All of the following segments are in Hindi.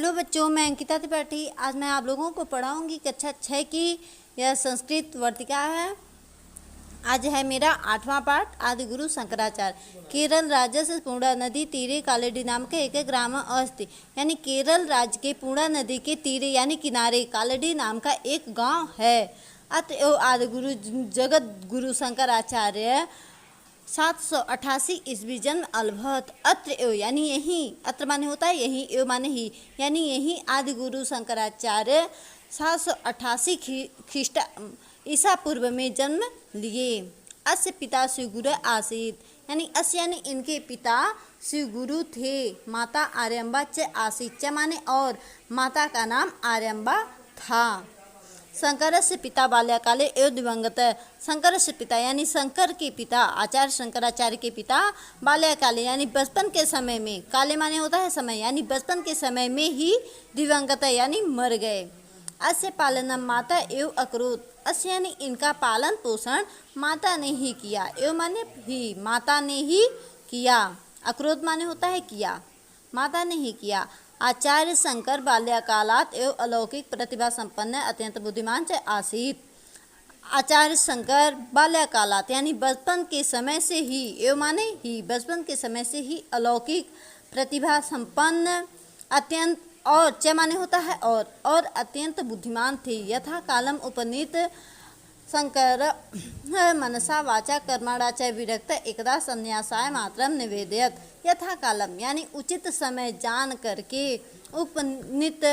हेलो बच्चों, मैं अंकिता त्रिपाठी। आज मैं आप लोगों को पढ़ाऊंगी कक्षा 6 की यह संस्कृत वर्तिका है। आज है मेरा 8वां पाठ। आदि गुरु शंकराचार्य। केरल राज्य से पूर्णा नदी तीरे कालेडी नाम के एक ग्राम अस्ति। यानी केरल राज्य के पूर्णा नदी के तीरे यानी किनारे कालेडी नाम का एक गांव है। अतएव आदि गुरु जगत गुरु शंकराचार्य 788 ईस्वी जन्म अलभत। अत्र एव यानी यही, अत्र माने होता है यही, एव माने ही, यानी यही आदि गुरु शंकराचार्य 788 ख्रीष्ट ईसा पूर्व में जन्म लिए। अस्य पिता शिवगुरु आसीत। यानी अस्य यानी इनके पिता शिवगुरु थे। माता आर्यम्बा च आसीत। च माने और, माता का नाम आर्यम्बा था। शंकरस्य पिता बाल्यकाले एव दिवंगत। शंकरस्य पिता यानी शंकर के पिता आचार्य शंकराचार्य के पिता बाल्यकाले यानी बचपन के समय में, काले माने होता है समय, यानी बचपन के समय में ही दिवंगत यानी मर गए। अस्य पालनम माता एव अकरोत। अस्य यानी इनका पालन पोषण माता ने ही किया। एव माने ही, माता ने ही किया। अकरोत माने होता है किया, माता ने ही किया। आचार्य शंकर बाल्यकालात एवं अलौकिक प्रतिभा संपन्न अत्यंत बुद्धिमान च आसीत। आचार्य शंकर बाल्यकालात यानी बचपन के समय से ही, एवं माने ही, बचपन के समय से ही अलौकिक प्रतिभा संपन्न अत्यंत, और च माने होता है और अत्यंत बुद्धिमान थे। यथा कालम उपनीत शंकर मनसा वाचा कर्मणा च विरक्त एकदा संन्यासाय मात्रम निवेदयत। यथा कालम यानी उचित समय जान करके, उपनीत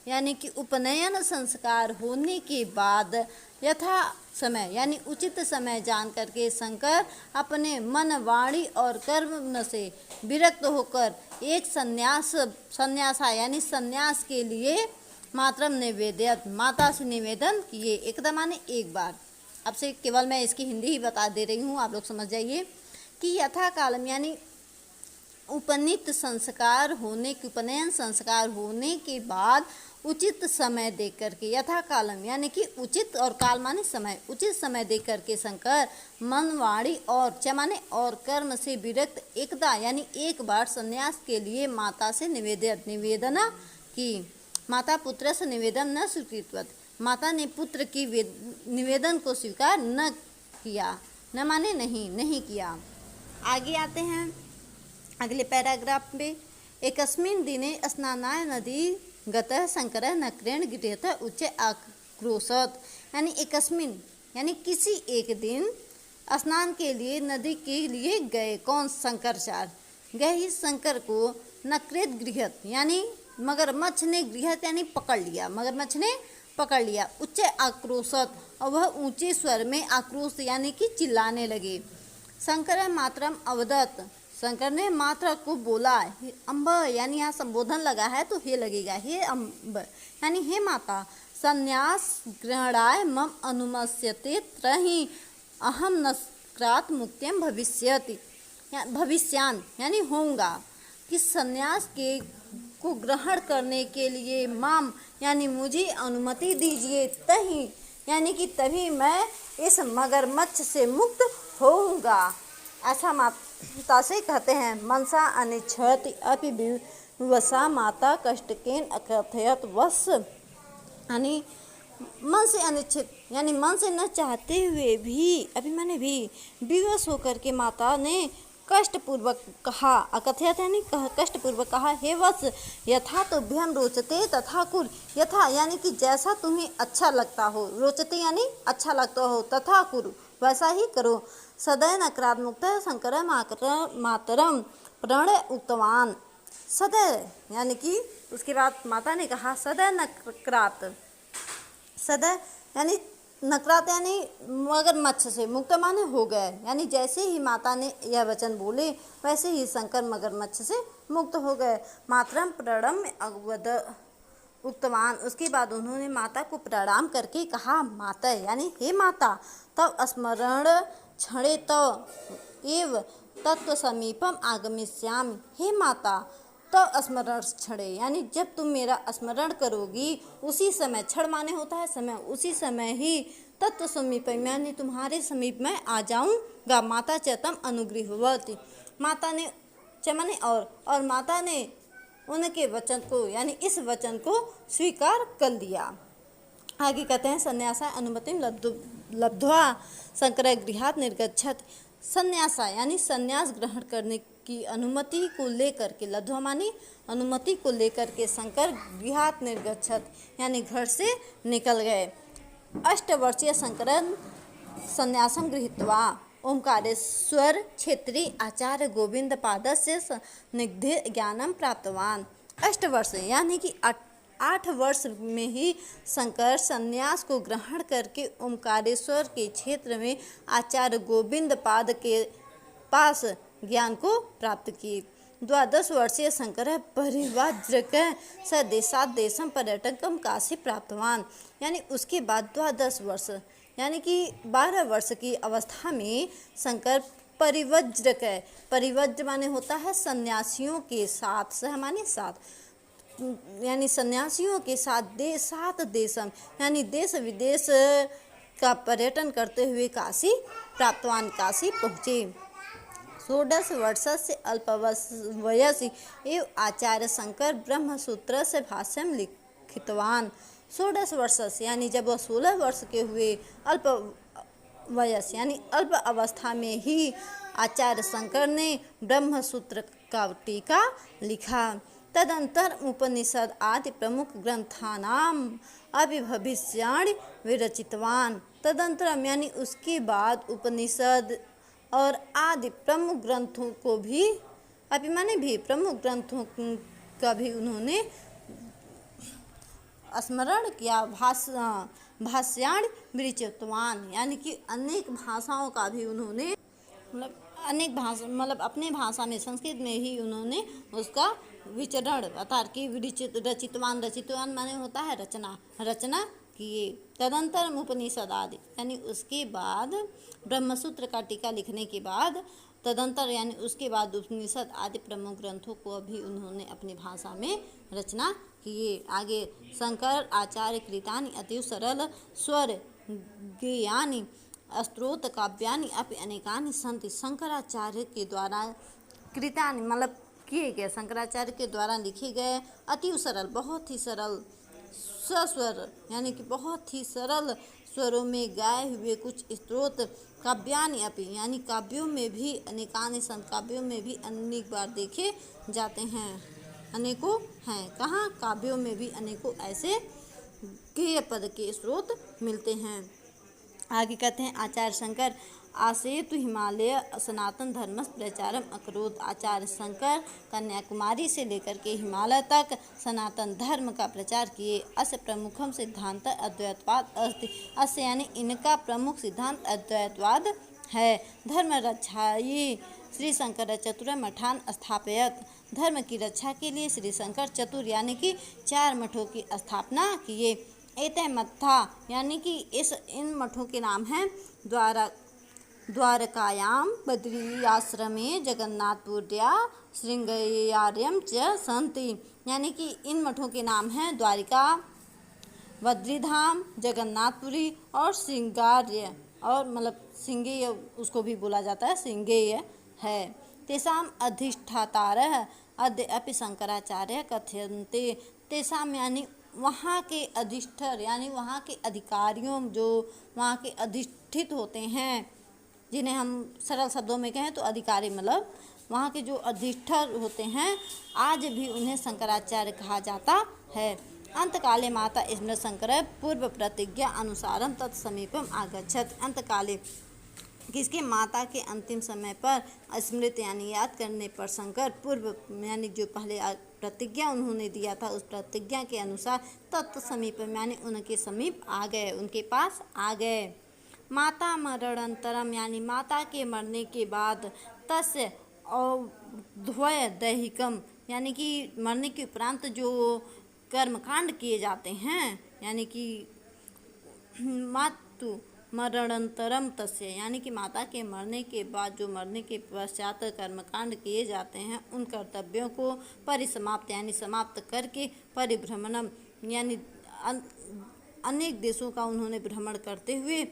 यानी कि उपनयन संस्कार होने के बाद, यथा समय यानी उचित समय जान करके शंकर अपने मन, वाणी और कर्म से विरक्त होकर एक संन्यासा यानी संन्यास के लिए मात्रम निवेदयत माता से निवेदन किए। एकदम माने एक बार। अब से केवल मैं इसकी हिंदी ही बता दे रही हूँ, आप लोग समझ जाइए कि यथा कालम यानी उपनीत संस्कार होने के, उपनयन संस्कार होने के बाद उचित समय देख करके, यथा कालम यानी कि उचित, और काल माने समय, उचित समय देख करके शंकर मन, वाणी और च माने और कर्म से विरक्त एकदा यानी एक बार संन्यास के लिए माता से निवेदन की। माता पुत्र से निवेदन न स्वीकृतवत। माता ने पुत्र की निवेदन को स्वीकार न किया। न माने नहीं किया। आगे आते हैं अगले पैराग्राफ में। एकस्मिन् दिने स्नानाय नदी गतः शंकरः नक्रेण गृह्यतः उच्च आक्रोशत। यानी एकस्मिन् यानी किसी एक दिन स्नान के लिए नदी के लिए गए। कौन? शंकराचार्य गए ही शंकर को नक्रेत गृह्यत यानी मगरमच्छ ने, गृह्यत यानी पकड़ लिया, मगरमच्छ ने पकड़ लिया। उच्च आक्रोशत और वह ऊंचे स्वर में आक्रोश यानी कि चिल्लाने लगे। शंकर मात्रम अवदत। शंकर ने मात्रा को बोला। अम्ब यानी यहाँ संबोधन लगा है तो हे लगेगा, हे अम्ब यानी हे माता। संन्यास ग्रहणाय मम अनुमस्यते त्रहि अहम नस्क्रात मुक्त्यम भविष्यति। भविष्यान यानी होऊंगा कि संन्यास के को ग्रहण करने के लिए माम यानी मुझे अनुमति दीजिए, तही यानी कि तभी मैं इस मगरमच्छ से मुक्त होऊंगा। ऐसा माता से कहते हैं। मनसा अनिच्छति अपि विवशा माता कष्टकेन अकथयत वश। यानी मन से अनिच्छित यानी मन से न चाहते हुए भी, अभी मैंने भी, विवश होकर के माता ने कष्टपूर्वक कहा। अकथयत यानी कष्टपूर्वक कहा, हे वत्स यथा तुभ्यम रोचते तथा कुर। यथा यानी कि जैसा तुम्हें अच्छा लगता हो, रोचते यानी अच्छा लगता हो, तथा कुरु वैसा ही करो। सदय नक्रात मुक्त शंकर मातरम प्रणय उक्तवान। सदय यानी कि उसके बाद माता ने कहा सदय नक्रात। सदय यानी नक्रात यानी मगरमच्छ से, मुक्त माने हो गए। यानी जैसे ही माता ने यह वचन बोले वैसे ही शंकर मगरमच्छ से मुक्त हो गए। मातरम प्रणम अवद उक्तवान। उसके बाद उन्होंने माता को प्रणाम करके कहा माता यानी हे माता। तब स्मरण क्षणे तव एव तत्व समीपम आगमिष्यामि। हे माता तब स्मरण क्षणे यानी जब तुम मेरा स्मरण करोगी उसी समय, क्षण माने होता है समय, उसी समय ही तत्व समीपम यानी तुम्हारे समीप में आ जाऊंगा। माता चतम अनुगृहवती। माता ने च माने और माता ने उनके वचन को यानी इस वचन को स्वीकार कर लिया। आगे कहते हैं संन्यासाय अनुमति लब्ध्वा शंकर गृहात् निर्गच्छत। संन्यासा यानी संन्यास ग्रहण करने की अनुमति को लेकर के, लब्ध्वा मानी अनुमति को लेकर के शंकर गृहात् निर्गच्छत यानी घर से निकल गए। अष्टवर्षीय शंकरन संन्यासं गृहीत्वा ओंकारेश्वर क्षेत्री आचार्य गोविंद पादस्य निग्धे ज्ञानम प्राप्तवान। अष्टवर्ष यानी कि 8 वर्ष में ही शंकर संन्यास को ग्रहण करके ओंकारेश्वर के क्षेत्र में आचार्य गोविंद पाद के पास ज्ञान को प्राप्त की। 12 वर्षीय शंकर परिव्राजक स देशात् देशम पर्यटकम काशी प्राप्तवान यानी उसके बाद 12 वर्ष यानी कि 12 वर्ष की अवस्था में शंकर परिव्राजक है। परिव्राज माने होता है सन्यासियों के साथ, सह माने साथ, यानी सन्यासियों के साथ देशात् देशम यानी देश विदेश का पर्यटन करते हुए काशी प्राप्तवान काशी पहुँचे। 16 वर्षस्य अल्पवयसि एव आचार्य शंकर ब्रह्मसूत्र से भाष्यम लिखितवान। 16 वर्ष यानी जब वह 16 वर्ष के हुए, अल्प वयस यानी अल्प अवस्था में ही आचार्य शंकर ने ब्रह्मसूत्र का टीका लिखा। तदंतर उपनिषद आदि प्रमुख ग्रंथानाम अभिभविष्याणि विरचितवान। तदंतरम यानी उसके बाद उपनिषद और आदि प्रमुख ग्रंथों को भी, अभिमानी भी प्रमुख ग्रंथों का भी उन्होंने स्मरण किया। भाष्याणि विरचितवान यानी कि अनेक भाषाओं का भी उन्होंने अनेक भाषा अपने भाषा में संस्कृत में ही उन्होंने उसका विचरण अर्थात कि रचितवान माने होता है रचना किए। तदंतर उपनिषद आदि यानी उसके बाद ब्रह्मसूत्र का टीका लिखने के बाद, तदंतर यानी उसके बाद उपनिषद आदि प्रमुख ग्रंथों को भी उन्होंने अपनी भाषा में रचना किए। आगे शंकर आचार्य कृतानि अतीव सरल स्वर गेयानि स्तोत्र काव्यानि अपि अनेकानि सन्ति। शंकराचार्य के द्वारा कृतानि किए गए, शंकराचार्य के द्वारा लिखे गए अति सरल, बहुत ही सरल स्वर यानी कि बहुत ही सरल स्वरों में गाए हुए कुछ स्तोत्र, काव्यानि अपि यानी काव्यों में भी अनेकानि संत, काव्यों में भी अनेक बार देखे जाते हैं, अनेकों हैं। कहाँ? काव्यों में भी अनेकों ऐसे गेय पद के स्रोत मिलते हैं। आगे कहते हैं आचार्य शंकर आसेतु हिमालय सनातन धर्म प्रचारम अकरोत। आचार्य शंकर कन्याकुमारी से लेकर के हिमालय तक सनातन धर्म का प्रचार किए। अस्य प्रमुखम सिद्धांत अद्वैतवाद अस्ति। अस्य यानी इनका प्रमुख सिद्धांत अद्वैतवाद है। धर्म रक्षायै श्री शंकर चतुर मठान स्थापयत। धर्म की रक्षा के लिए श्री शंकर चतुर यानी कि 4 मठों की स्थापना किए। एते मत्था यानी कि इन मठों के नाम हैं द्वारकायाम बद्री आश्रमे जगन्नाथपुर्या श्रृंगेर्यम च सन्ति यानी कि इन मठों के नाम हैं द्वारिका, बद्रीधाम, जगन्नाथपुरी और श्रृंगार्य, और श्रृंगेय उसको भी बोला जाता है, श्रृंगेय है। तेषाम अधिष्ठातारः अद्य अपि शंकराचार्य कथयन्ते। तेषाम यानी वहाँ के अधिष्ठर यानी वहाँ के अधिकारियों, जो वहाँ के अधिष्ठित होते हैं, जिन्हें हम सरल शब्दों में कहें तो अधिकारी, वहाँ के जो अधिष्ठर होते हैं, आज भी उन्हें शंकराचार्य कहा जाता है। अंतकाले माता स्मृत शंकर पूर्व प्रतिज्ञा अनुसारम तत्समीपम आगच्छत। अंतकाले किसके? माता के अंतिम समय पर स्मृत यानी याद करने पर शंकर पूर्व यानी जो पहले प्रतिज्ञा उन्होंने दिया था उस प्रतिज्ञा के अनुसार तत्समीपम यानी उनके समीप आ गए, उनके पास आ गए। माता मरणंतरम यानी माता के मरने के बाद, तस्य औध्वय दैहिकम यानी कि मरने के उपरांत जो कर्मकांड किए जाते हैं, यानी कि मातु मरणंतरम तस्य यानी कि माता के मरने के बाद जो मरने के पश्चात कर्मकांड किए जाते हैं, उन कर्तव्यों को परिसमाप्त यानी समाप्त करके परिभ्रमणम यानी अनेक देशों का उन्होंने भ्रमण करते हुए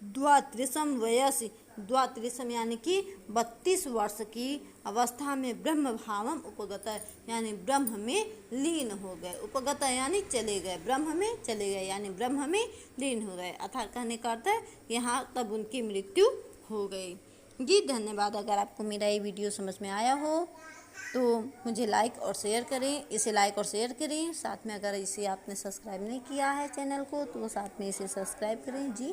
द्वात्रिशम वयस द्वात्रिशम यानी कि 32 वर्ष की अवस्था में ब्रह्म भावम उपगत यानी ब्रह्म में लीन हो गए। उपगत यानी चले गए, ब्रह्म में चले गए यानी ब्रह्म में लीन हो गए। अर्थात कहने का अर्थ है यहाँ तब उनकी मृत्यु हो गई। जी धन्यवाद। अगर आपको मेरा ये वीडियो समझ में आया हो तो मुझे लाइक और शेयर करें, इसे लाइक और शेयर करें। साथ में अगर इसे आपने सब्सक्राइब नहीं किया है चैनल को तो साथ में इसे सब्सक्राइब करें। जी।